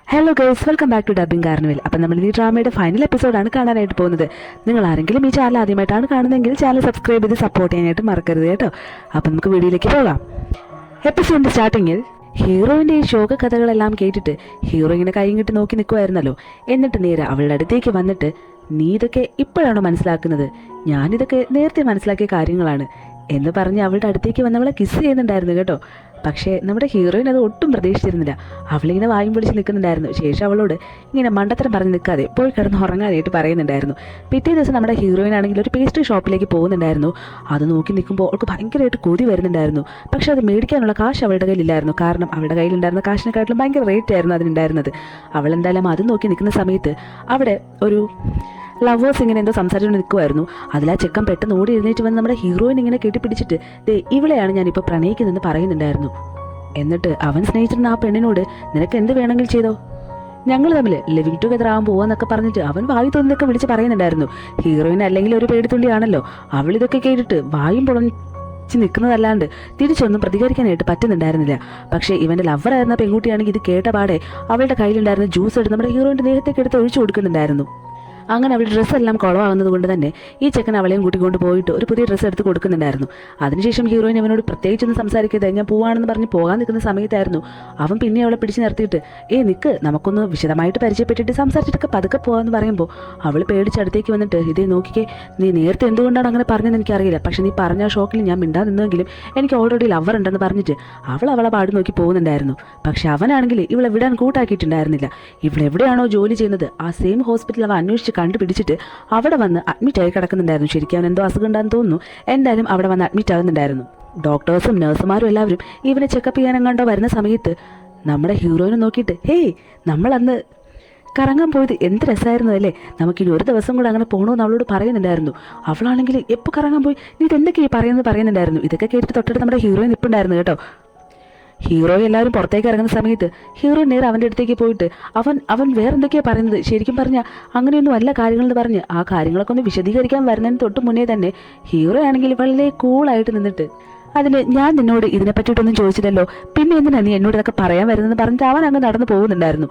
Hello guys, welcome back to dubbing carnival. അപ്പം നമ്മൾ ഈ ഡ്രാമയുടെ ഫൈനൽ എപ്പിസോഡാണ് കാണാനായിട്ട് പോകുന്നത്. നിങ്ങൾ ആരെങ്കിലും ഈ ചാനൽ ആദ്യമായിട്ടാണ് കാണുന്നതെങ്കിൽ ചാനൽ സബ്സ്ക്രൈബ് ചെയ്ത് സപ്പോർട്ട് ചെയ്യാനായിട്ട് മറക്കരുത് കേട്ടോ. അപ്പം നമുക്ക് വീഡിയോയിലേക്ക് പോകാം. എപ്പിസോഡിൻ്റെ സ്റ്റാർട്ടിങ്ങിൽ ഹീറോയിൻ്റെ ഈ ശോക കഥകളെല്ലാം കേട്ടിട്ട് ഹീറോ ഇങ്ങനെ കൈ കിട്ടി നോക്കി നിൽക്കുമായിരുന്നല്ലോ. എന്നിട്ട് നേരെ അവളുടെ അടുത്തേക്ക് വന്നിട്ട്, നീ ഇതൊക്കെ ഇപ്പോഴാണോ മനസ്സിലാക്കുന്നത്? ഞാനിതൊക്കെ നേരത്തെ മനസ്സിലാക്കിയ കാര്യങ്ങളാണ് എന്ന് പറഞ്ഞ് അവളുടെ അടുത്തേക്ക് വന്ന് അവളെ കിസ് ചെയ്യുന്നുണ്ടായിരുന്നു കേട്ടോ. പക്ഷേ നമ്മുടെ ഹീറോയിൻ അത് ഒട്ടും പ്രതീക്ഷിച്ചിരുന്നില്ല. അവളിങ്ങനെ വായും പിടിച്ച് നിൽക്കുന്നുണ്ടായിരുന്നു. ശേഷം അവളോട് ഇങ്ങനെ മണ്ടത്തരം പറഞ്ഞ് നിൽക്കാതെ പോയി കിടന്ന് ഉറങ്ങാനായിട്ട് പറയുന്നുണ്ടായിരുന്നു. പിറ്റേ ദിവസം നമ്മുടെ ഹീറോയിൻ ആണെങ്കിൽ ഒരു പേസ്ട്രി ഷോപ്പിലേക്ക് പോകുന്നുണ്ടായിരുന്നു. അത് നോക്കി നിൽക്കുമ്പോൾ അവൾക്ക് ഭയങ്കരമായിട്ട് കൊതി വരുന്നുണ്ടായിരുന്നു. പക്ഷെ അത് മേടിക്കാനുള്ള കാശ് അവളുടെ കയ്യിലില്ലായിരുന്നു. കാരണം അവളുടെ കയ്യിലുണ്ടായിരുന്ന കാശിനെക്കാട്ടിലും ഭയങ്കര റേറ്റ് ആയിരുന്നു അതിനുണ്ടായിരുന്നത്. അവൾ എന്തായാലും അത് നോക്കി നിൽക്കുന്ന സമയത്ത് അവിടെ ഒരു ലവേഴ്സ് ഇങ്ങനെ എന്തോ സംസാരിച്ചുകൊണ്ട് നിൽക്കുമായിരുന്നു. അതിലാ ചെക്കൻ പെട്ടെന്ന് ഓടി എഴുന്നേറ്റ് വന്ന് നമ്മുടെ ഹീറോയിൻ ഇങ്ങനെ കെട്ടിപ്പിടിച്ചിട്ട്, ദേ ഇവളെയാണ് ഞാനിപ്പോൾ പ്രണയിക്കുന്നതെന്ന് പറയുന്നുണ്ടായിരുന്നു. എന്നിട്ട് അവൻ സ്നേഹിച്ചിരുന്ന ആ പെണ്ണിനോട്, നിനക്ക് എന്ത് വേണമെങ്കിൽ ചെയ്തോ, ഞങ്ങൾ തമ്മിൽ ലിവിങ് ടുഗദർ ആകാൻ പോവാന്നൊക്കെ പറഞ്ഞിട്ട് അവൻ വായു തോന്നിയൊക്കെ വിളിച്ച് പറയുന്നുണ്ടായിരുന്നു. ഹീറോയിൻ അല്ലെങ്കിൽ ഒരു പേടിത്തുള്ളിയാണല്ലോ. അവൾ ഇതൊക്കെ കേട്ടിട്ട് വായും പൊളഞ്ഞ് നിൽക്കുന്നതല്ലാണ്ട് തിരിച്ചൊന്നും പ്രതികരിക്കാനായിട്ട് പറ്റുന്നുണ്ടായിരുന്നില്ല. പക്ഷേ ഇവൻ്റെ ലവറായിരുന്ന പെൺകുട്ടിയാണെങ്കിൽ ഇത് കേട്ട പാടെ അവളുടെ കയ്യിലുണ്ടായിരുന്ന ജ്യൂസ് എടുത്ത് നമ്മുടെ ഹീറോയിൻ്റെ ദേഹത്തേക്ക് എടുത്ത് ഒഴിച്ചു കൊടുക്കുന്നുണ്ടായിരുന്നു. അങ്ങനെ അവളുടെ ഡ്രസ്സെല്ലാം കുളമാകുന്നത് കൊണ്ട് തന്നെ ഈ ചെക്കൻ അവളെയും കൂട്ടിക്കൊണ്ട് പോയിട്ട് ഒരു പുതിയ ഡ്രസ്സ് എടുത്ത് കൊടുക്കുന്നുണ്ടായിരുന്നു. അതിനുശേഷം ഹീറോയിൻ അവനോട് പ്രത്യേകിച്ചൊന്നും സംസാരിക്കാതെ ഞാൻ പോവാണെന്ന് പറഞ്ഞ് പോകാൻ നിൽക്കുന്ന സമയത്തായിരുന്നു അവൻ പിന്നെ അവളെ പിടിച്ച് നിർത്തിയിട്ട്, നിക്ക് നമുക്കൊന്ന് വിശദമായിട്ട് പരിചയപ്പെട്ടിട്ട് സംസാരിച്ചിട്ടൊക്കെ പതുക്കെ പോകാമെന്ന് പറയുമ്പോൾ അവൾ പേടിച്ച് അടുത്തേക്ക് വന്നിട്ട്, ഇതേ നോക്കിക്കേ, നീ നേരത്തെ എന്തുകൊണ്ടാണ് അങ്ങനെ പറഞ്ഞതെന്ന് എനിക്കറിയില്ല. പക്ഷെ നീ പറഞ്ഞ ഷോക്കിൽ ഞാൻ മിണ്ടാ നിന്നെങ്കിലും എനിക്ക് ഓൾറെഡി ലവർ ഉണ്ടെന്ന് പറഞ്ഞിട്ട് അവളെ പാട് നോക്കി പോകുന്നുണ്ടായിരുന്നു. പക്ഷെ അവനാണെങ്കിൽ ഇവളെ വിടാൻ കൂട്ടാക്കിയിട്ടുണ്ടായിരുന്നില്ല. ഇവളെവിടെയാണോ ജോലി ചെയ്യുന്നത് ആ സെയിം ഹോസ്പിറ്റൽ അവൻ അന്വേഷിച്ച് കണ്ടുപിടിച്ചിട്ട് അവിടെ വന്ന് അഡ്മിറ്റ് ആയി കിടക്കുന്നുണ്ടായിരുന്നു. ശരിക്കും അവൻ എന്തോ അസുഖം ഉണ്ടാകുന്നു തോന്നുന്നു. എന്തായാലും അവിടെ വന്ന് അഡ്മിറ്റ് ആകുന്നുണ്ടായിരുന്നു. ഡോക്ടേഴ്സും നഴ്സുമാരും എല്ലാവരും ഇവനെ ചെക്കപ്പ് ചെയ്യാനെങ്ങാണ്ടോ വരുന്ന സമയത്ത് നമ്മുടെ ഹീറോയിനെ നോക്കിയിട്ട്, ഹേയ് നമ്മൾ അന്ന് കറങ്ങാൻ പോയത് എന്ത് രസമായിരുന്നു അല്ലേ, നമുക്കിനി ഒരു ദിവസം കൂടെ അങ്ങനെ പോകണമെന്ന് അവളോട് പറയുന്നുണ്ടായിരുന്നു. അവളാണെങ്കിൽ എപ്പോൾ കറങ്ങാൻ പോയി, നീ ഇതെന്തൊക്കെയാണ് പറയുന്നുണ്ടായിരുന്നു. ഇതൊക്കെ കേട്ടിട്ട് തൊട്ടടുത്ത് നമ്മുടെ ഹീറോയിൻ നിൽപ്പുണ്ടായിരുന്നു കേട്ടോ. ഹീറോ എല്ലാവരും പുറത്തേക്ക് ഇറങ്ങുന്ന സമയത്ത് ഹീറോ നേരെ അവൻ്റെ അടുത്തേക്ക് പോയിട്ട് അവൻ വേറെ എന്തൊക്കെയാണ് പറയുന്നത്, ശരിക്കും പറഞ്ഞാൽ അങ്ങനെയൊന്നും അല്ല കാര്യങ്ങളെന്ന് പറഞ്ഞ് ആ കാര്യങ്ങളൊക്കെ ഒന്ന് വിശദീകരിക്കാൻ വരുന്നതിന് തൊട്ട് മുന്നേ തന്നെ ഹീറോ ആണെങ്കിൽ വളരെ കൂളായിട്ട് നിന്നിട്ട്, അതിന് ഞാൻ നിന്നോട് ഇതിനെ പറ്റിയിട്ടൊന്നും ചോദിച്ചില്ലല്ലോ, പിന്നെ എന്തിനാ നീ എന്നോട് ഇതൊക്കെ പറയാൻ വരുന്നതെന്ന് പറഞ്ഞിട്ട് അവൻ അങ്ങ് നടന്നു പോകുന്നുണ്ടായിരുന്നു.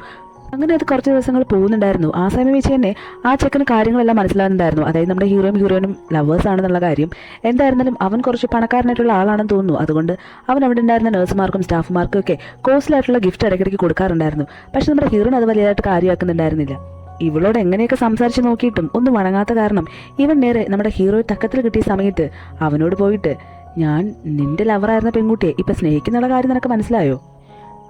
അങ്ങനെ അത് കുറച്ച് ദിവസങ്ങൾ പോകുന്നുണ്ടായിരുന്നു. ആ സമയം വെച്ച് തന്നെ ആ ചെക്കന് കാര്യങ്ങളെല്ലാം മനസ്സിലാകുന്നുണ്ടായിരുന്നു. അതായത് നമ്മുടെ ഹീറോയിനും ലവേഴ്സ് ആണെന്നുള്ള കാര്യം. എന്തായിരുന്നാലും അവൻ കുറച്ച് പണക്കാരനായിട്ടുള്ള ആളാണെന്ന് തോന്നുന്നു. അതുകൊണ്ട് അവൻ അവിടെ ഉണ്ടായിരുന്ന നഴ്സുമാർക്കും സ്റ്റാഫുമാർക്കും ഒക്കെ കോസ്റ്റ്ലായിട്ടുള്ള ഗിഫ്റ്റ് ഇടയ്ക്കിടയ്ക്ക് കൊടുക്കാറുണ്ടായിരുന്നു. പക്ഷെ നമ്മുടെ ഹീറോയിൻ അത് വലിയതായിട്ട് കാര്യമാക്കുന്നുണ്ടായിരുന്നില്ല. ഇവളോട് എങ്ങനെയൊക്കെ സംസാരിച്ച് നോക്കിയിട്ടും ഒന്നും വണങ്ങാത്ത കാരണം ഇവൻ നേരെ നമ്മുടെ ഹീറോയെ തക്കത്തിൽ കിട്ടിയ സമയത്ത് അവനോട് പോയിട്ട്, ഞാൻ നിന്റെ ലവറായിരുന്ന പെൺകുട്ടിയെ ഇപ്പം സ്നേഹിക്കുന്നുള്ള കാര്യം നിനക്ക് മനസ്സിലായോ?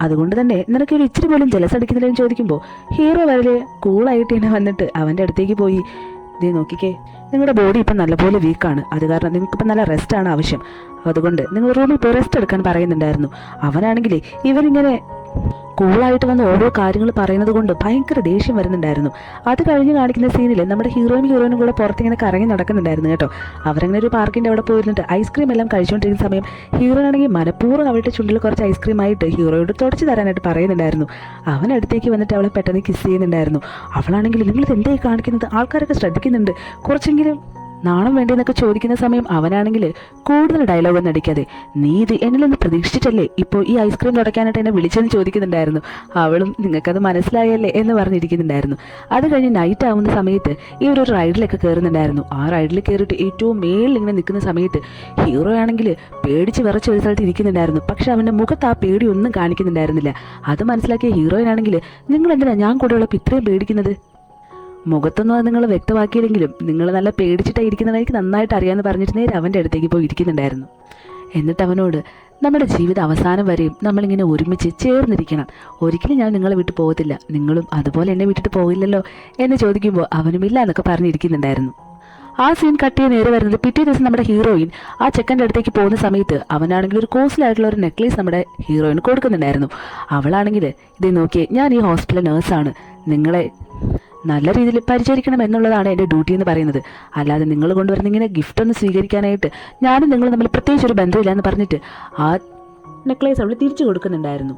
അതുകൊണ്ട് തന്നെ നിനക്കൊരു ഇച്ചിരി പോലും ജലസ് അടിക്കുന്നില്ലെന്ന് ചോദിക്കുമ്പോൾ ഹീറോ വളരെ കൂളായിട്ട് തന്നെ വന്നിട്ട് അവൻ്റെ അടുത്തേക്ക് പോയി, ഇതേ നോക്കിക്കേ, നിങ്ങളുടെ ബോഡി ഇപ്പം നല്ലപോലെ വീക്കാണ്. അത് കാരണം നിങ്ങൾക്കിപ്പം നല്ല റെസ്റ്റാണ് ആവശ്യം. അതുകൊണ്ട് നിങ്ങൾ റൂമിൽ പോയി റെസ്റ്റ് എടുക്കാൻ പറയുന്നുണ്ടായിരുന്നു. അവനാണെങ്കിലേ ഇവരിങ്ങനെ കൂളായിട്ട് വന്ന് ഓരോ കാര്യങ്ങൾ പറയുന്നത് കൊണ്ട് ഭയങ്കര ദേഷ്യം വരുന്നുണ്ടായിരുന്നു. അത് കഴിഞ്ഞ് കാണിക്കുന്ന സീനിൽ നമ്മുടെ ഹീറോയിനും കൂടെ പുറത്തിങ്ങനെ കറങ്ങി നടക്കുന്നുണ്ടായിരുന്നു കേട്ടോ. അവരങ്ങനെ ഒരു പാർക്കിൻ്റെ അവിടെ പോയിരുന്നിട്ട് ഐസ്ക്രീം എല്ലാം കഴിച്ചുകൊണ്ടിരിക്കുന്ന സമയം ഹീറോയിനാണെങ്കിൽ മനഃപൂർവ്വം അവളുടെ ചുണ്ടിൽ കുറച്ച് ഐസ്ക്രീം ആയിട്ട് ഹീറോയോട് തുടച്ചു തരാനായിട്ട് പറയുന്നുണ്ടായിരുന്നു. അവനടുത്തേക്ക് വന്നിട്ട് അവളെ പെട്ടെന്ന് കിസ് ചെയ്യുന്നുണ്ടായിരുന്നു. അവളാണെങ്കിൽ നിങ്ങൾ എന്തായി കാണിക്കുന്നത്, ആൾക്കാരൊക്കെ ശ്രദ്ധിക്കുന്നുണ്ട്, കുറച്ചെങ്കിലും നാണം വേണ്ടെന്നൊക്കെ ചോദിക്കുന്ന സമയം അവനാണെങ്കിൽ കൂടുതൽ ഡയലോഗൊന്നും അടിക്കാതെ, നീ ഇത് എന്നിൽ നിന്ന് പ്രതീക്ഷിച്ചിട്ടല്ലേ ഇപ്പോൾ ഈ ഐസ്ക്രീം തുടയ്ക്കാനായിട്ട് എന്നെ വിളിച്ചെന്ന് ചോദിക്കുന്നുണ്ടായിരുന്നു. അവളും നിങ്ങൾക്കത് മനസ്സിലായല്ലേ എന്ന് പറഞ്ഞിരിക്കുന്നുണ്ടായിരുന്നു. അത് കഴിഞ്ഞ് നൈറ്റ് ആവുന്ന സമയത്ത് ഇവരൊരു റൈഡിലൊക്കെ കയറുന്നുണ്ടായിരുന്നു. ആ റൈഡിൽ കയറിയിട്ട് ഏറ്റവും മേളിൽ ഇങ്ങനെ നിൽക്കുന്ന സമയത്ത് ഹീറോ ആണെങ്കിൽ പേടിച്ച് വിറച്ച് ഒരു സ്ഥലത്ത് ഇരിക്കുന്നുണ്ടായിരുന്നു. പക്ഷെ അവൻ്റെ മുഖത്ത് ആ പേടിയൊന്നും കാണിക്കുന്നുണ്ടായിരുന്നില്ല. അത് മനസ്സിലാക്കിയ ഹീറോയിനാണെങ്കിൽ, നിങ്ങൾ എന്തിനാ ഞാൻ കൂടെയുള്ളപ്പോൾ ഇത്രയും പേടിക്കുന്നത്? മുഖത്തൊന്നും അത് നിങ്ങൾ വ്യക്തമാക്കിയില്ലെങ്കിലും നിങ്ങൾ നല്ല പേടിച്ചിട്ടാണ് ഇരിക്കുന്നത് എനിക്ക് നന്നായിട്ട് അറിയാമെന്ന് പറഞ്ഞിട്ട് നേരെ അവൻ്റെ അടുത്തേക്ക് പോയി ഇരിക്കുന്നുണ്ടായിരുന്നു. എന്നിട്ട് അവനോട്, നമ്മുടെ ജീവിത അവസാനം വരെയും നമ്മളിങ്ങനെ ഒരുമിച്ച് ചേർന്നിരിക്കണം, ഒരിക്കലും ഞാൻ നിങ്ങളെ വിട്ടു പോകത്തില്ല, നിങ്ങളും അതുപോലെ എന്നെ വിട്ടിട്ട് പോകില്ലല്ലോ എന്ന് ചോദിക്കുമ്പോൾ അവനുമില്ല എന്നൊക്കെ പറഞ്ഞിരിക്കുന്നുണ്ടായിരുന്നു. ആ സീൻ കട്ട് ചെയ്ത് നേരെ വരുന്നത് പിറ്റേ ദിവസം നമ്മുടെ ഹീറോയിൻ ആ ചെക്കൻ്റെ അടുത്തേക്ക് പോകുന്ന സമയത്ത് അവനാണെങ്കിൽ ഒരു കോസ്റ്റ്ലി ആയിട്ടുള്ള ഒരു നെക്ലേസ് നമ്മുടെ ഹീറോയിന് കൊടുക്കുന്നുണ്ടായിരുന്നു. അവളാണെങ്കിൽ, ഇതേ നോക്കിയേ, ഞാൻ ഈ ഹോസ്പിറ്റൽ നേഴ്സാണ്, നിങ്ങളെ നല്ല രീതിയിൽ പരിചരിക്കണം എന്നുള്ളതാണ് എൻ്റെ ഡ്യൂട്ടി എന്ന് പറയുന്നത്. അല്ലാതെ നിങ്ങൾ കൊണ്ടുവരുന്ന ഇങ്ങനെ ഗിഫ്റ്റ് ഒന്ന് സ്വീകരിക്കാനായിട്ട് ഞാനും നിങ്ങൾ തമ്മിൽ പ്രത്യേകിച്ച് ഒരു ബന്ധമില്ല എന്ന് പറഞ്ഞിട്ട് ആ നെക്ലേസ് അവൾ തിരിച്ചു കൊടുക്കുന്നുണ്ടായിരുന്നു.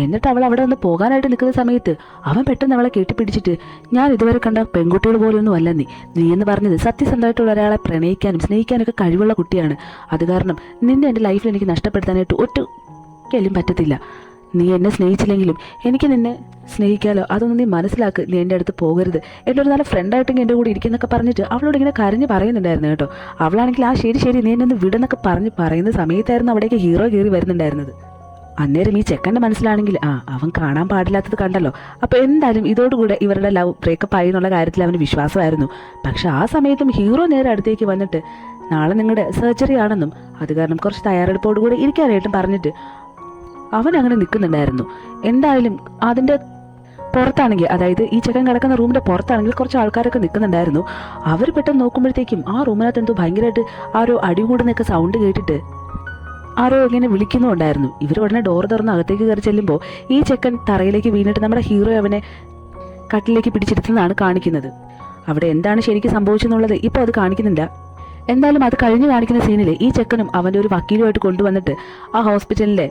എന്നിട്ട് അവൾ അവിടെ നിന്ന് പോകാനായിട്ട് നിൽക്കുന്ന സമയത്ത് അവൻ പെട്ടെന്ന് അവളെ കെട്ടിപ്പിടിച്ചിട്ട്, ഞാൻ ഇതുവരെ കണ്ട പെൺകുട്ടികൾ പോലെയൊന്നും അല്ല നീ എന്ന് പറഞ്ഞത് സത്യസന്ധമായിട്ടുള്ള ഒരാളെ പ്രണയിക്കാനും സ്നേഹിക്കാനൊക്കെ കഴിവുള്ള കുട്ടിയാണ്. അത് കാരണം നിന്നെ എൻ്റെ ലൈഫിൽ എനിക്ക് നഷ്ടപ്പെടുത്താനായിട്ട് ഒറ്റ പറ്റത്തില്ല. നീ എന്നെ സ്നേഹിച്ചില്ലെങ്കിലും എനിക്ക് നിന്നെ സ്നേഹിക്കാലോ, അതൊന്നും നീ മനസ്സിലാക്ക്, നീ എൻ്റെ അടുത്ത് പോകരുത്, എൻ്റെ ഒരു നല്ല ഫ്രണ്ടായിട്ടെങ്കിൽ എൻ്റെ കൂടെ ഇരിക്കുന്നൊക്കെ പറഞ്ഞിട്ട് അവളോട് ഇങ്ങനെ കരഞ്ഞ് പറയുന്നുണ്ടായിരുന്നു കേട്ടോ. അവളാണെങ്കിൽ ആ ശരി ശരി നീ എന്നെ ഒന്ന് വിടെന്നൊക്കെ പറയുന്ന സമയത്തായിരുന്നു അവിടേക്ക് ഹീറോ കയറി വരുന്നുണ്ടായിരുന്നത്. അന്നേരം ഈ ചെക്കൻ്റെ മനസ്സിലാണെങ്കിൽ അവൻ കാണാൻ പാടില്ലാത്തത് കണ്ടല്ലോ, അപ്പോൾ എന്തായാലും ഇതോടുകൂടെ ഇവരുടെ ലവ് ബ്രേക്കപ്പ് ആയി എന്നുള്ള കാര്യത്തിൽ അവന് വിശ്വാസമായിരുന്നു. പക്ഷെ ആ സമയത്തും ഹീറോ നേരെ അടുത്തേക്ക് വന്നിട്ട് നാളെ നിങ്ങളുടെ സർജറി ആണെന്നും അത് കാരണം കുറച്ച് തയ്യാറെടുപ്പോടുകൂടി ഇരിക്കാനായിട്ടും പറഞ്ഞിട്ട് അവൻ അങ്ങനെ നിൽക്കുന്നുണ്ടായിരുന്നു. എന്തായാലും അതിൻ്റെ പുറത്താണെങ്കിൽ, അതായത് ഈ ചെക്കൻ കിടക്കുന്ന റൂമിൻ്റെ പുറത്താണെങ്കിൽ കുറച്ച് ആൾക്കാരൊക്കെ നിൽക്കുന്നുണ്ടായിരുന്നു. അവർ പെട്ടെന്ന് നോക്കുമ്പോഴത്തേക്കും ആ റൂമിനകത്ത് എന്തോ ഭയങ്കരമായിട്ട് ആരോ അടികൂടുന്നൊക്കെ സൗണ്ട് കേട്ടിട്ട് ആരോ ഇങ്ങനെ വിളിക്കുന്നുണ്ടായിരുന്നു. ഇവർ ഉടനെ ഡോർ തുറന്ന് അകത്തേക്ക് കയറി ചെല്ലുമ്പോൾ ഈ ചെക്കൻ തറയിലേക്ക് വീണിട്ട് നമ്മുടെ ഹീറോ അവനെ കട്ടിലേക്ക് പിടിച്ചിരുത്തുന്നതാണ് കാണിക്കുന്നത്. അവിടെ എന്താണ് ശരിക്കും സംഭവിച്ചെന്നുള്ളത് ഇപ്പോൾ അത് കാണിക്കുന്നില്ല. എന്തായാലും അത് കഴിഞ്ഞ് കാണിക്കുന്ന സീനിൽ ഈ ചെക്കനും അവൻ്റെ ഒരു വക്കീലുമായിട്ട് കൊണ്ടുവന്നിട്ട് ആ ഹോസ്പിറ്റലിലെ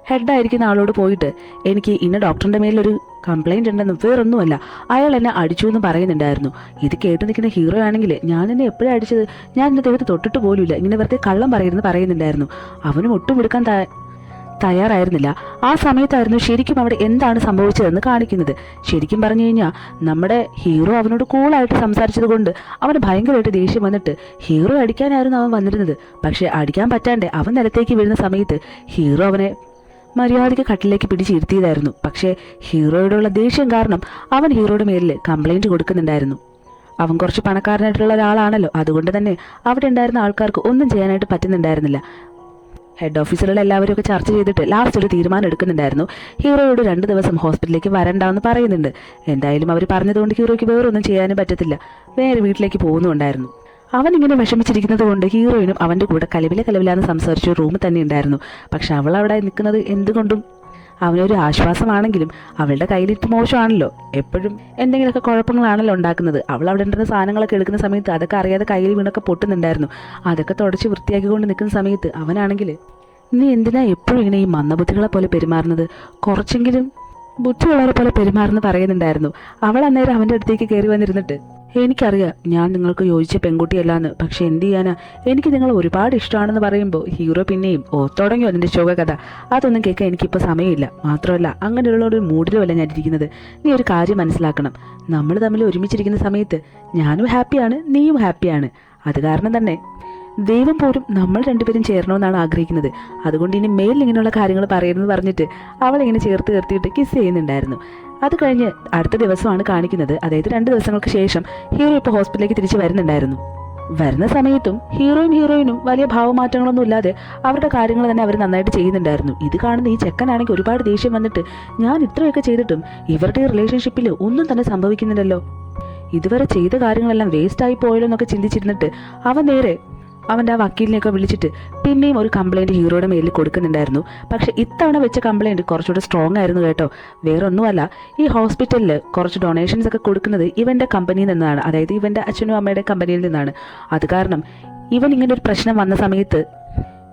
ഹെഡായിരിക്കുന്ന ആളോട് പോയിട്ട് എനിക്ക് ഇന്ന ഡോക്ടറിൻ്റെ മേലൊരു കംപ്ലൈൻറ്റ് ഉണ്ടെന്നും വേറൊന്നുമല്ല അയാൾ എന്നെ അടിച്ചു എന്ന് പറയുന്നുണ്ടായിരുന്നു. ഇത് കേട്ട് നിൽക്കുന്ന ഹീറോ ആണെങ്കിൽ ഞാൻ എന്നെ എപ്പോഴും അടിച്ചത്, ഞാൻ എൻ്റെ ദൈവത്തെ തൊട്ടിട്ട് പോലുമില്ല, ഇങ്ങനെ വെറുതെ കള്ളം പറയുന്നുണ്ടായിരുന്നു. അവനും ഒട്ടും എടുക്കാൻ തയ്യാറായിരുന്നില്ല. ആ സമയത്തായിരുന്നു ശരിക്കും അവിടെ എന്താണ് സംഭവിച്ചതെന്ന് കാണിക്കുന്നത്. ശരിക്കും പറഞ്ഞു കഴിഞ്ഞാൽ നമ്മുടെ ഹീറോ അവനോട് കൂളായിട്ട് സംസാരിച്ചത് കൊണ്ട് അവന് ഭയങ്കരമായിട്ട് ദേഷ്യം വന്നിട്ട് ഹീറോ അടിക്കാനായിരുന്നു അവൻ വന്നിരുന്നത്. പക്ഷേ അടിക്കാൻ പറ്റാണ്ട് അവൻ നിലത്തേക്ക് വീഴുന്ന സമയത്ത് ഹീറോ അവനെ മര്യാദയ്ക്ക് കട്ടിലേക്ക് പിടിച്ചിരുത്തിയതായിരുന്നു. പക്ഷേ ഹീറോയോടുള്ള ദേഷ്യം കാരണം അവൻ ഹീറോയുടെ മേലിൽ കംപ്ലൈൻറ്റ് കൊടുക്കുന്നുണ്ടായിരുന്നു. അവൻ കുറച്ച് പണക്കാരനായിട്ടുള്ള ഒരാളാണല്ലോ, അതുകൊണ്ട് തന്നെ അവിടെ ഉണ്ടായിരുന്ന ആൾക്കാർക്ക് ഒന്നും ചെയ്യാനായിട്ട് പറ്റുന്നുണ്ടായിരുന്നില്ല. ഹെഡ് ഓഫീസിലുള്ള എല്ലാവരും ഒക്കെ ചർച്ച ചെയ്തിട്ട് ലാസ്റ്റ് ഒരു തീരുമാനം എടുക്കുന്നുണ്ടായിരുന്നു. ഹീറോയോട് 2 ദിവസം ഹോസ്പിറ്റലിലേക്ക് വരണ്ടാന്ന് പറയുന്നുണ്ട്. എന്തായാലും അവർ പറഞ്ഞതുകൊണ്ട് ഹീറോയ്ക്ക് വേറൊന്നും ചെയ്യാനും പറ്റത്തില്ല, വേറെ വീട്ടിലേക്ക് പോകുന്നുണ്ടായിരുന്നു. അവനിങ്ങനെ വിഷമിച്ചിരിക്കുന്നത് കൊണ്ട് ഹീറോയിനും അവൻ്റെ കൂടെ കലവിലാന്ന് സംസാരിച്ച റൂമിൽ തന്നെ ഉണ്ടായിരുന്നു. പക്ഷെ അവൾ അവിടെ നിൽക്കുന്നത് എന്തുകൊണ്ടും അവനൊരു ആശ്വാസമാണെങ്കിലും അവളുടെ കയ്യിലിട്ട് മോശമാണല്ലോ, എപ്പോഴും എന്തെങ്കിലുമൊക്കെ കുഴപ്പങ്ങളാണല്ലോ ഉണ്ടാക്കുന്നത്. അവൾ അവിടെ ഉണ്ടായിരുന്ന സാധനങ്ങളൊക്കെ എടുക്കുന്ന സമയത്ത് അതൊക്കെ അറിയാതെ കയ്യിൽ വീണൊക്കെ പൊട്ടുന്നുണ്ടായിരുന്നു. അതൊക്കെ തുടച്ച് വൃത്തിയാക്കിക്കൊണ്ട് നിൽക്കുന്ന സമയത്ത് അവനാണെങ്കിൽ നീ എന്തിനാ എപ്പോഴും ഇങ്ങനെ ഈ മന്ദബുദ്ധികളെ പോലെ പെരുമാറുന്നത്, കുറച്ചെങ്കിലും ബുദ്ധിയുള്ളവരെ പോലെ പെരുമാറുന്നു പറയുന്നുണ്ടായിരുന്നു. അവൾ അന്നേരം അവൻ്റെ അടുത്തേക്ക് കയറി വന്നിരുന്നിട്ട് എനിക്കറിയാം ഞാൻ നിങ്ങൾക്ക് യോജിച്ച പെൺകുട്ടിയല്ലാന്ന്, പക്ഷെ എന്ത് ചെയ്യാനാ, എനിക്ക് നിങ്ങൾ ഒരുപാട് ഇഷ്ടമാണെന്ന് പറയുമ്പോൾ ഹീറോ പിന്നെയും തുടങ്ങിയോ അതിൻ്റെ ശോകകഥ, അതൊന്നും കേൾക്കാൻ എനിക്കിപ്പോൾ സമയമില്ല, മാത്രമല്ല അങ്ങനെയുള്ള ഒരു മൂഡിലുമല്ല ഞാൻ ഇരിക്കുന്നത്. നീ ഒരു കാര്യം മനസ്സിലാക്കണം, നമ്മൾ തമ്മിൽ ഒരുമിച്ചിരിക്കുന്ന സമയത്ത് ഞാനും ഹാപ്പിയാണ്, നീയും ഹാപ്പിയാണ്. അത് കാരണം തന്നെ ദൈവം പോലും നമ്മൾ രണ്ടുപേരും ചേരണമെന്നാണ് ആഗ്രഹിക്കുന്നത്. അതുകൊണ്ട് ഇനി മേലിൽ ഇങ്ങനെയുള്ള കാര്യങ്ങൾ പറയണമെന്ന് പറഞ്ഞിട്ട് അവളിങ്ങനെ ചേർത്ത് നിർത്തിയിട്ട് കിസ് ചെയ്യുന്നുണ്ടായിരുന്നു. അത് കഴിഞ്ഞ് അടുത്ത ദിവസമാണ് കാണിക്കുന്നത്. അതായത് 2 ദിവസങ്ങൾക്ക് ശേഷം ഹീറോ ഇപ്പോൾ ഹോസ്പിറ്റലിലേക്ക് തിരിച്ച് വരുന്നുണ്ടായിരുന്നു. വരുന്ന സമയത്തും ഹീറോയിനും വലിയ ഭാവമാറ്റങ്ങളൊന്നും ഇല്ലാതെ അവരുടെ കാര്യങ്ങൾ തന്നെ അവർ നന്നായിട്ട് ചെയ്യുന്നുണ്ടായിരുന്നു. ഇത് കാണുന്ന ഈ ചെക്കനാണെങ്കിൽ ഒരുപാട് ദേഷ്യം വന്നിട്ട് ഞാൻ ഇത്രയൊക്കെ ചെയ്തിട്ടും ഇവരുടെ റിലേഷൻഷിപ്പിൽ ഒന്നും തന്നെ സംഭവിക്കുന്നില്ലല്ലോ, ഇതുവരെ ചെയ്ത കാര്യങ്ങളെല്ലാം വേസ്റ്റായി പോയല്ലോ എന്നൊക്കെ ചിന്തിച്ചിരുന്നിട്ട് അവൻ നേരെ അവൻ്റെ ആ വക്കീലിനെയൊക്കെ വിളിച്ചിട്ട് പിന്നെയും ഒരു കംപ്ലൈൻറ്റ് ഹീറോയുടെ മേലിൽ കൊടുക്കുന്നുണ്ടായിരുന്നു. പക്ഷേ ഇത്തവണ വെച്ച കംപ്ലൈൻറ്റ് കുറച്ചുകൂടെ സ്ട്രോങ് ആയിരുന്നു കേട്ടോ. വേറെ ഒന്നുമല്ല, ഈ ഹോസ്പിറ്റലിൽ കുറച്ച് ഡൊണേഷൻസ് ഒക്കെ കൊടുക്കുന്നത് ഇവൻ്റെ കമ്പനിയിൽ നിന്നാണ്, അതായത് ഇവൻ്റെ അച്ഛനും അമ്മയുടെ കമ്പനിയിൽ നിന്നാണ്. അത് കാരണം ഇവൻ ഇങ്ങനെ ഒരു പ്രശ്നം വന്ന സമയത്ത്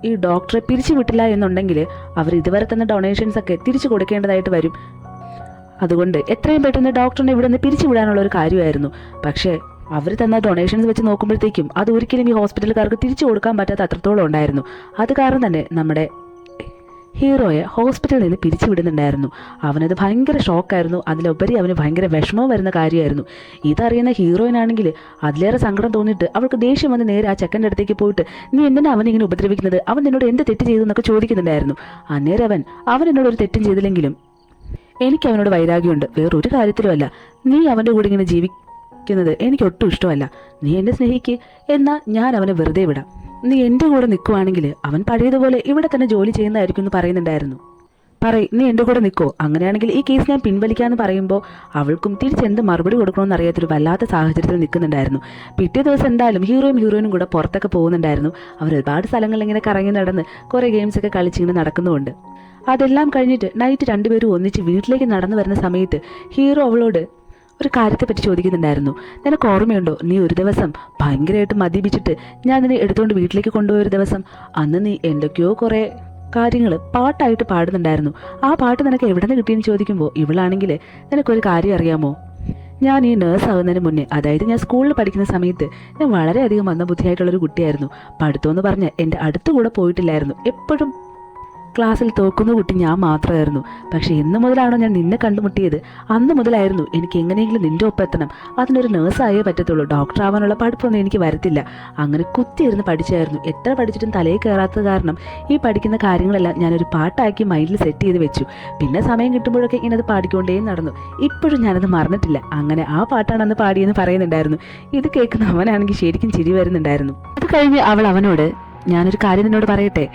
ഈ ഡോക്ടറെ പിരിച്ചു വിട്ടില്ല എന്നുണ്ടെങ്കിൽ അവർ ഇതുവരെ തന്ന ഡൊണേഷൻസ് ഒക്കെ തിരിച്ചു കൊടുക്കേണ്ടതായിട്ട് വരും. അതുകൊണ്ട് എത്രയും പെട്ടെന്ന് ഡോക്ടറിനെ ഇവിടെ നിന്ന് പിരിച്ചു വിടാനുള്ള ഒരു കാര്യമായിരുന്നു. പക്ഷേ അവർ തന്ന ഡൊണേഷൻസ് വെച്ച് നോക്കുമ്പോഴത്തേക്കും അത് ഒരിക്കലും ഈ ഹോസ്പിറ്റലുകാർക്ക് തിരിച്ചു കൊടുക്കാൻ പറ്റാത്ത അത്രത്തോളം ഉണ്ടായിരുന്നു. അത് കാരണം തന്നെ നമ്മുടെ ഹീറോയെ ഹോസ്പിറ്റലിൽ നിന്ന് പിരിച്ചു വിടുന്നുണ്ടായിരുന്നു. അവനത് ഭയങ്കര ഷോക്കായിരുന്നു. അതിലുപരി അവന് ഭയങ്കര വിഷമവും വരുന്ന കാര്യമായിരുന്നു. ഇതറിയുന്ന ഹീറോയിനാണെങ്കിൽ അതിലേറെ സങ്കടം തോന്നിയിട്ട് അവൾക്ക് ദേഷ്യം വന്ന് നേരെ ആ ചെക്കൻ്റെ അടുത്തേക്ക് പോയിട്ട് നീ എന്തിനാ അവനിങ്ങനെ ഉപദ്രവിക്കുന്നത്, അവൻ എന്നോട് എന്ത് തെറ്റ് ചെയ്തു എന്നൊക്കെ ചോദിക്കുന്നുണ്ടായിരുന്നു. അന്നേരം അവൻ എന്നോട് ഒരു തെറ്റും ചെയ്തില്ലെങ്കിലും എനിക്ക് അവനോട് വൈരാഗ്യമുണ്ട്, വേറൊരു കാര്യത്തിലുമല്ല. നീ അവൻ്റെ കൂടെ ഇങ്ങനെ ജീവിക്കുന്നത് എനിക്ക് ഒട്ടും ഇഷ്ടമല്ല. നീ എന്നെ സ്നേഹിക്ക്, എന്നാൽ ഞാൻ അവനെ വെറുതെ വിടാം. നീ എൻ്റെ കൂടെ നിൽക്കുവാണെങ്കിൽ അവൻ പഴയതുപോലെ ഇവിടെ തന്നെ ജോലി ചെയ്യുന്നതായിരിക്കും എന്ന് പറയുന്നുണ്ടായിരുന്നു. നീ എൻ്റെ കൂടെ നിൽക്കോ, അങ്ങനെയാണെങ്കിൽ ഈ കേസ് ഞാൻ പിൻവലിക്കാമെന്ന് പറയുമ്പോൾ അവൾക്കും തിരിച്ചെന്ത് മറുപടി കൊടുക്കണമെന്ന് അറിയാത്തൊരു വല്ലാത്ത സാഹചര്യത്തിൽ നിൽക്കുന്നുണ്ടായിരുന്നു. പിറ്റേ ദിവസം എന്തായാലും ഹീറോയിനും കൂടെ പുറത്തൊക്കെ പോകുന്നുണ്ടായിരുന്നു. അവർ ഒരുപാട് സ്ഥലങ്ങളിൽ ഇങ്ങനെ കറങ്ങി നടന്ന് കുറേ ഗെയിംസൊക്കെ കളിച്ചിങ്ങനെ നടക്കുന്നുമുണ്ട്. അതെല്ലാം കഴിഞ്ഞിട്ട് നൈറ്റ് 2 പേരും ഒന്നിച്ച് വീട്ടിലേക്ക് നടന്നു വരുന്ന സമയത്ത് ഹീറോ അവളോട് ഒരു കാര്യത്തെപ്പറ്റി ചോദിക്കുന്നുണ്ടായിരുന്നു. നിനക്ക് ഓർമ്മയുണ്ടോ, നീ ഒരു ദിവസം ഭയങ്കരമായിട്ട് മദ്യപിച്ചിട്ട് ഞാൻ നിന്നെ എടുത്തുകൊണ്ട് വീട്ടിലേക്ക് കൊണ്ടുപോയ ഒരു ദിവസം, അന്ന് നീ എന്തൊക്കെയോ കുറേ കാര്യങ്ങൾ പാട്ടായിട്ട് പാടുന്നുണ്ടായിരുന്നു. ആ പാട്ട് നിനക്ക് എവിടെ നിന്ന് കിട്ടിയെന്ന് ചോദിക്കുമ്പോൾ ഇവളാണെങ്കിൽ നിനക്കൊരു കാര്യം അറിയാമോ, ഞാൻ ഈ നേഴ്സ് ആകുന്നതിന് മുന്നേ, അതായത് ഞാൻ സ്കൂളിൽ പഠിക്കുന്ന സമയത്ത് ഞാൻ വളരെയധികം മന്ദബുദ്ധിയായിട്ടുള്ളൊരു കുട്ടിയായിരുന്നു. പഠിത്തമെന്ന് പറഞ്ഞ് എൻ്റെ അടുത്തുകൂടെ പോയിട്ടില്ലായിരുന്നു. എപ്പോഴും ക്ലാസ്സിൽ തോക്കുന്ന കുട്ടി ഞാൻ മാത്രമായിരുന്നു. പക്ഷേ എന്ന് മുതലാണോ ഞാൻ നിന്നെ കണ്ടുമുട്ടിയത് അന്ന് മുതലായിരുന്നു എനിക്ക് എങ്ങനെയെങ്കിലും നിൻ്റെ ഒപ്പം എത്തണം, അതിനൊരു നേഴ്സായേ പറ്റത്തുള്ളൂ, ഡോക്ടർ ആവാനുള്ള പഠിപ്പൊന്നും എനിക്ക് വരത്തില്ല. അങ്ങനെ കുത്തിയിരുന്ന് പഠിച്ചായിരുന്നു. എത്ര പഠിച്ചിട്ടും തലയിൽ കയറാത്തത് കാരണം ഈ പഠിക്കുന്ന കാര്യങ്ങളെല്ലാം ഞാനൊരു പാട്ടാക്കി മൈൻഡിൽ സെറ്റ് ചെയ്ത് വെച്ചു. പിന്നെ സമയം കിട്ടുമ്പോഴൊക്കെ ഇങ്ങനെ അത് പാടിക്കൊണ്ടേ നടന്നു. ഇപ്പോഴും ഞാനത് മറന്നിട്ടില്ല. അങ്ങനെ ആ പാട്ടാണ് അന്ന് പാടിയെന്ന് പറയുന്നുണ്ടായിരുന്നു. ഇത് കേൾക്കുന്ന അവനാണെങ്കിൽ ശരിക്കും ചിരി വരുന്നുണ്ടായിരുന്നു. അത് കഴിഞ്ഞ് അവൾ അവനോട്, ഞാനൊരു കാര്യം നിന്നോട് പറയട്ടെ,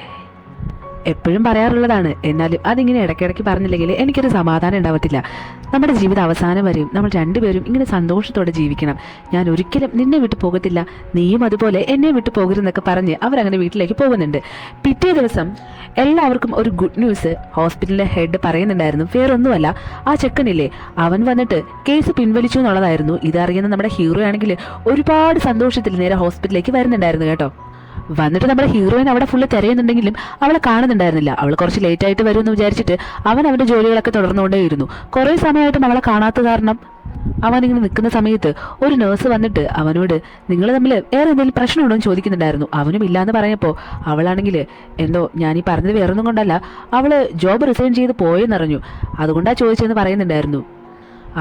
എപ്പോഴും പറയാറുള്ളതാണ്, എന്നാലും അതിങ്ങനെ ഇടയ്ക്കിടയ്ക്ക് പറഞ്ഞില്ലെങ്കിൽ എനിക്കൊരു സമാധാനം ഉണ്ടാവത്തില്ല. നമ്മുടെ ജീവിതം അവസാനം വരെയും നമ്മൾ രണ്ടുപേരും ഇങ്ങനെ സന്തോഷത്തോടെ ജീവിക്കണം. ഞാൻ ഒരിക്കലും നിന്നെ വിട്ടു പോകത്തില്ല, നീയും അതുപോലെ എന്നെ വിട്ടു പോകരുതെന്നൊക്കെ പറഞ്ഞ് അവരങ്ങനെ വീട്ടിലേക്ക് പോകുന്നുണ്ട്. പിറ്റേ ദിവസം എല്ലാവർക്കും ഒരു ഗുഡ് ന്യൂസ് ഹോസ്പിറ്റലിലെ ഹെഡ് പറയുന്നുണ്ടായിരുന്നു. വേറൊന്നുമല്ല, ആ ചെക്കനില്ലേ അവൻ വന്നിട്ട് കേസ് പിൻവലിച്ചു എന്നുള്ളതായിരുന്നു. ഇതറിയുന്ന നമ്മുടെ ഹീറോ ആണെങ്കിൽ ഒരുപാട് സന്തോഷത്തിൽ നേരെ ഹോസ്പിറ്റലിലേക്ക് വരുന്നുണ്ടായിരുന്നു കേട്ടോ. വന്നിട്ട് നമ്മുടെ ഹീറോയിൻ അവിടെ ഫുള്ള് തിരയുന്നുണ്ടെങ്കിലും അവളെ കാണുന്നുണ്ടായിരുന്നില്ല. അവൾ കുറച്ച് ലേറ്റ് ആയിട്ട് വരുമെന്ന് വിചാരിച്ചിട്ട് അവൻ അവൻ്റെ ജോലികളൊക്കെ തുടർന്നുകൊണ്ടേയിരുന്നു. കുറേ സമയമായിട്ടും അവളെ കാണാത്ത കാരണം അവനിങ്ങനെ നിൽക്കുന്ന സമയത്ത് ഒരു നേഴ്സ് വന്നിട്ട് അവനോട് നിങ്ങൾ തമ്മിൽ വേറെ എന്തെങ്കിലും പ്രശ്നമുണ്ടോ എന്ന് ചോദിക്കുന്നുണ്ടായിരുന്നു. അവനും ഇല്ലാന്ന് പറഞ്ഞപ്പോൾ അവളാണെങ്കിൽ എന്തോ ഞാനീ പറഞ്ഞത് വേറൊന്നും കൊണ്ടല്ല, അവള് ജോബ് റിസൈൻ ചെയ്ത് പോയെന്നറിഞ്ഞു, അതുകൊണ്ടാണ് ചോദിച്ചതെന്ന് പറയുന്നുണ്ടായിരുന്നു.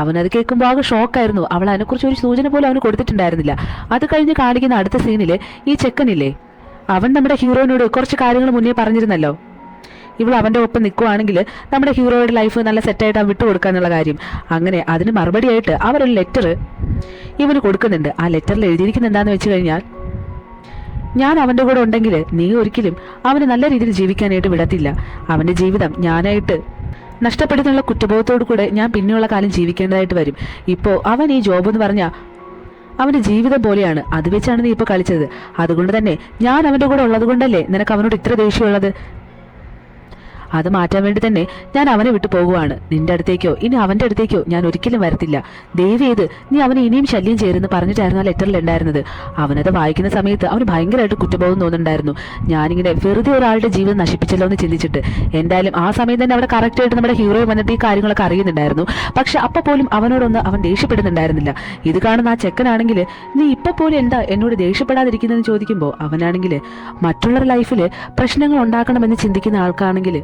അവനത് കേൾക്കുമ്പോൾ ആകെ ഷോക്കായിരുന്നു. അവൾ അതിനെക്കുറിച്ച് ഒരു സൂചന പോലും അവന് കൊടുത്തിട്ടുണ്ടായിരുന്നില്ല. അത് കഴിഞ്ഞ് കാണിക്കുന്ന അടുത്ത സീനിൽ ഈ ചെക്കനില്ലേ അവൻ നമ്മുടെ ഹീറോയിനോട് കുറച്ച് കാര്യങ്ങൾ മുന്നേ പറഞ്ഞിരുന്നല്ലോ, ഇവൾ അവൻ്റെ ഒപ്പം നിൽക്കുവാണെങ്കിൽ നമ്മുടെ ഹീറോയുടെ ലൈഫ് നല്ല സെറ്റായിട്ട് അവൻ വിട്ടുകൊടുക്കുക എന്നുള്ള കാര്യം. അങ്ങനെ അതിന് മറുപടിയായിട്ട് അവരൊരു ലെറ്റർ ഇവന് കൊടുക്കുന്നുണ്ട്. ആ ലെറ്ററിൽ എഴുതിയിരിക്കുന്നത് എന്താണെന്ന് വെച്ച് കഴിഞ്ഞാൽ, ഞാൻ അവൻ്റെ കൂടെ ഉണ്ടെങ്കിൽ നീ ഒരിക്കലും അവന് നല്ല രീതിയിൽ ജീവിക്കാനായിട്ട് വിടത്തില്ല. അവൻ്റെ ജീവിതം ഞാനായിട്ട് നഷ്ടപ്പെടുത്തുന്നുള്ള കുറ്റബോധത്തോടു കൂടെ ഞാൻ പിന്നെയുള്ള കാലം ജീവിക്കേണ്ടതായിട്ട് വരും. ഇപ്പോൾ അവൻ ഈ ജോബ് എന്ന് പറഞ്ഞാൽ അവൻ്റെ ജീവിതം പോലെയാണ്, അത് വെച്ചാണ് നീ ഇപ്പോൾ കളിച്ചത്. അതുകൊണ്ട് തന്നെ ഞാൻ അവൻ്റെ കൂടെ ഉള്ളത് കൊണ്ടല്ലേ നിനക്ക് അവനോട് ഇത്ര ദേഷ്യമുള്ളത്. അത് മാറ്റാൻ വേണ്ടി തന്നെ ഞാൻ അവനെ വിട്ടു പോകുവാണ്. നിന്റെ അടുത്തേക്കോ ഇനി അവൻ്റെ അടുത്തേക്കോ ഞാൻ ഒരിക്കലും വരത്തില്ല. ദയവ് ചെയ്ത് നീ അവനെ ഇനിയും ശല്യം ചേരുന്ന് പറഞ്ഞിട്ടായിരുന്നു ആ ലെറ്ററിൽ ഉണ്ടായിരുന്നത്. അവനത് വായിക്കുന്ന സമയത്ത് അവന് ഭയങ്കരമായിട്ട് കുറ്റബോധം തോന്നുന്നുണ്ടായിരുന്നു. ഞാനിങ്ങനെ വെറുതെ ഒരാളുടെ ജീവിതം നശിപ്പിച്ചല്ലോ എന്ന് ചിന്തിച്ചിട്ട്. എന്തായാലും ആ സമയം തന്നെ അവിടെ കറക്റ്റായിട്ട് നമ്മുടെ ഹീറോ വന്നിട്ട് ഈ കാര്യങ്ങളൊക്കെ അറിയുന്നുണ്ടായിരുന്നു. പക്ഷെ അപ്പോൾ പോലും അവനോടൊന്ന് അവൻ ദേഷ്യപ്പെടുന്നുണ്ടായിരുന്നില്ല. ഇത് കാണുന്ന ആ ചെക്കനാണെങ്കിൽ നീ ഇപ്പോൾ പോലും എന്താ എന്നോട് ദേഷ്യപ്പെടാതിരിക്കുന്നതെന്ന് ചോദിക്കുമ്പോൾ അവനാണെങ്കിൽ മറ്റുള്ളവരുടെ ലൈഫിൽ പ്രശ്നങ്ങൾ ഉണ്ടാക്കണമെന്ന് ചിന്തിക്കുന്ന ആൾക്കാണെങ്കിൽ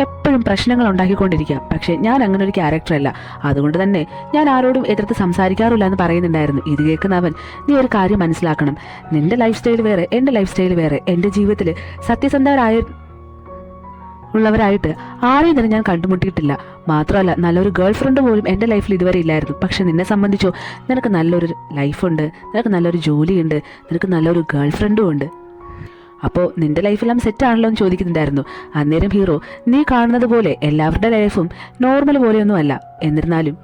എപ്പോഴും പ്രശ്നങ്ങൾ ഉണ്ടാക്കിക്കൊണ്ടിരിക്കുക. പക്ഷേ ഞാൻ അങ്ങനെ ഒരു ക്യാരക്ടറല്ല, അതുകൊണ്ട് തന്നെ ഞാൻ ആരോടും എതിർത്ത് സംസാരിക്കാറില്ല എന്ന് പറയുന്നുണ്ടായിരുന്നു. ഇത് കേൾക്കുന്ന അവൻ, നീ ഒരു കാര്യം മനസ്സിലാക്കണം, നിന്റെ ലൈഫ് സ്റ്റൈൽ വേറെ, എൻ്റെ ലൈഫ് സ്റ്റൈൽ വേറെ. എൻ്റെ ജീവിതത്തിൽ ഉള്ളവരായിട്ട് ആരെയും തന്നെ ഞാൻ കണ്ടുമുട്ടിയിട്ടില്ല. മാത്രമല്ല നല്ലൊരു ഗേൾ ഫ്രണ്ട് പോലും എൻ്റെ ലൈഫിൽ ഇതുവരെ ഇല്ലായിരുന്നു. പക്ഷെ നിന്നെ സംബന്ധിച്ചോ നിനക്ക് നല്ലൊരു ലൈഫുണ്ട്, നിനക്ക് നല്ലൊരു ജോലിയുണ്ട്, നിനക്ക് നല്ലൊരു ഗേൾ ഫ്രണ്ടും ഉണ്ട്. അപ്പോൾ നിന്റെ ലൈഫെല്ലാം സെറ്റാണല്ലോ എന്ന് ചോദിക്കുന്നുണ്ടായിരുന്നു. അന്നേരം ഹീറോ, നീ കാണുന്നത് പോലെ എല്ലാവരുടെ ലൈഫും നോർമൽ പോലെയൊന്നും അല്ല, എന്നിരുന്നാലും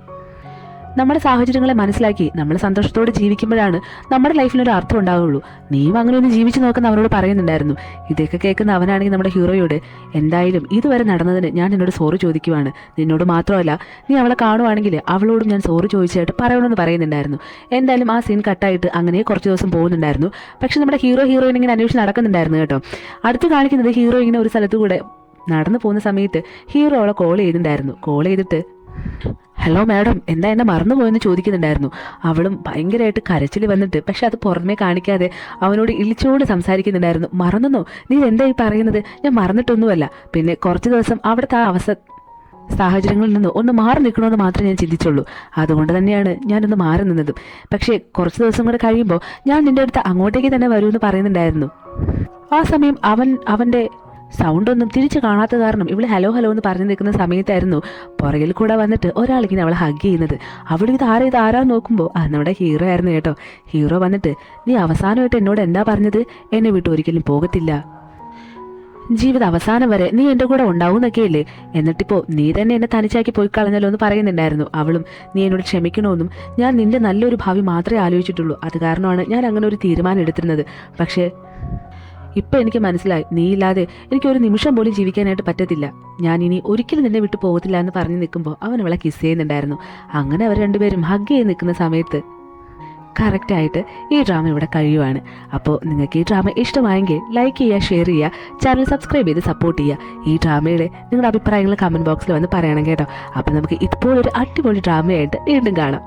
നമ്മുടെ സാഹചര്യങ്ങളെ മനസ്സിലാക്കി നമ്മൾ സന്തോഷത്തോടെ ജീവിക്കുമ്പോഴാണ് നമ്മുടെ ലൈഫിനൊരു അർത്ഥം ഉണ്ടാവുള്ളൂ. നീയും അങ്ങനെ ഒന്ന് ജീവിച്ചു നോക്കുന്ന അവനോട് പറയുന്നുണ്ടായിരുന്നു. ഇതൊക്കെ കേൾക്കുന്ന അവനാണെങ്കിൽ നമ്മുടെ ഹീറോയോട്, എന്തായാലും ഇതുവരെ നടന്നതിന് ഞാൻ നിന്നോട് സോറി ചോദിക്കുവാണ്. നിന്നോട് മാത്രമല്ല, നീ അവളെ കാണുവാണെങ്കിൽ അവളോടും ഞാൻ സോറി ചോദിച്ചായിട്ട് പറയണമെന്ന് പറയുന്നുണ്ടായിരുന്നു. എന്തായാലും ആ സീൻ കട്ടായിട്ട് അങ്ങനെ കുറച്ച് ദിവസം പോകുന്നുണ്ടായിരുന്നു. പക്ഷെ നമ്മുടെ ഹീറോയിൻ ഇങ്ങനെ അന്വേഷിച്ച് നടക്കുന്നുണ്ടായിരുന്നു കേട്ടോ. അടുത്ത് കാണിക്കുന്നത് ഹീറോ ഇങ്ങനെ ഒരു സ്ഥലത്തു കൂടെ നടന്നു പോകുന്ന സമയത്ത് ഹീറോ അവളെ കോൾ ചെയ്തിട്ടുണ്ടായിരുന്നു. കോൾ ചെയ്തിട്ട്, ഹലോ മാഡം, എന്താ എന്നെ മറന്നുപോയെന്ന് ചോദിക്കുന്നുണ്ടായിരുന്നു. അവളും ഭയങ്കരമായിട്ട് കരച്ചിൽ വന്നിട്ട്, പക്ഷെ അത് പുറമേ കാണിക്കാതെ അവനോട് ഇളിച്ചോട് സംസാരിക്കുന്നുണ്ടായിരുന്നു. മറന്നോ? നീ എന്താ ഈ പറയുന്നത്? ഞാൻ മറന്നിട്ടൊന്നുമല്ല. പിന്നെ കുറച്ച് ദിവസം അവിടുത്തെ ആ സാഹചര്യങ്ങളിൽ നിന്ന് ഒന്ന് മാറി നിൽക്കണമെന്ന് മാത്രമേ ഞാൻ ചിന്തിച്ചുള്ളൂ. അതുകൊണ്ട് തന്നെയാണ് ഞാനൊന്ന് മാറി നിന്നതും. പക്ഷേ കുറച്ച് ദിവസം കൂടെ കഴിയുമ്പോൾ ഞാൻ നിൻ്റെ അടുത്ത് അങ്ങോട്ടേക്ക് തന്നെ വരുമെന്ന് പറയുന്നുണ്ടായിരുന്നു. ആ സമയം അവൻ്റെ സൗണ്ടൊന്നും തിരിച്ച് കാണാത്ത കാരണം ഇവള് ഹലോ ഹലോ എന്ന് പറഞ്ഞു നിൽക്കുന്ന സമയത്തായിരുന്നു പുറകിൽ കൂടെ വന്നിട്ട് ഒരാളിങ്ങനെ അവളെ ഹഗ് ചെയ്യുന്നത്. അവിടെ ഇത് ആരാ നോക്കുമ്പോൾ അത് നമ്മുടെ ഹീറോ ആയിരുന്നു കേട്ടോ. ഹീറോ വന്നിട്ട്, നീ അവസാനമായിട്ട് എന്നോട് എന്താ പറഞ്ഞത്? എന്നെ വിട്ട് ഒരിക്കലും പോകത്തില്ല, ജീവിത അവസാനം വരെ നീ എൻ്റെ കൂടെ ഉണ്ടാവുന്നൊക്കെയല്ലേ, എന്നിട്ടിപ്പോൾ നീ തന്നെ എന്നെ തനിച്ചാക്കി പോയി കളഞ്ഞല്ലോ എന്ന് പറയുന്നുണ്ടായിരുന്നു. അവളും, നീ എന്നോട് ക്ഷമിക്കണമെന്നും ഞാൻ നിന്റെ നല്ലൊരു ഭാവി മാത്രമേ ആലോചിച്ചിട്ടുള്ളൂ, അത് കാരണമാണ് ഞാൻ അങ്ങനെ ഒരു തീരുമാനം എടുത്തിരുന്നത്. പക്ഷേ ഇപ്പം എനിക്ക് മനസ്സിലായി, നീ ഇല്ലാതെ എനിക്ക് ഒരു നിമിഷം പോലും ജീവിക്കാനായിട്ട് പറ്റത്തില്ല, ഞാൻ ഇനി ഒരിക്കലും നിന്നെ വിട്ടു പോകത്തില്ല എന്ന് പറഞ്ഞു നിൽക്കുമ്പോൾ അവൻ അവളെ കിസ് ചെയ്യുന്നുണ്ടായിരുന്നു. അങ്ങനെ അവർ രണ്ടുപേരും ഹഗ് ചെയ്ത് നിൽക്കുന്ന സമയത്ത് കറക്റ്റായിട്ട് ഈ ഡ്രാമ ഇവിടെ കഴിയുവാണ്. അപ്പോൾ നിങ്ങൾക്ക് ഈ ഡ്രാമ ഇഷ്ടമായെങ്കിൽ ലൈക്ക് ചെയ്യുക, ഷെയർ ചെയ്യുക, ചാനൽ സബ്സ്ക്രൈബ് ചെയ്ത് സപ്പോർട്ട് ചെയ്യുക. ഈ ഡ്രാമയുടെ നിങ്ങളുടെ അഭിപ്രായങ്ങൾ കമൻറ്റ് ബോക്സിൽ വന്ന് പറയണം കേട്ടോ. അപ്പോൾ നമുക്ക് ഇതുപോലൊരു അടിപൊളി ഡ്രാമയായിട്ട് വീണ്ടും കാണാം.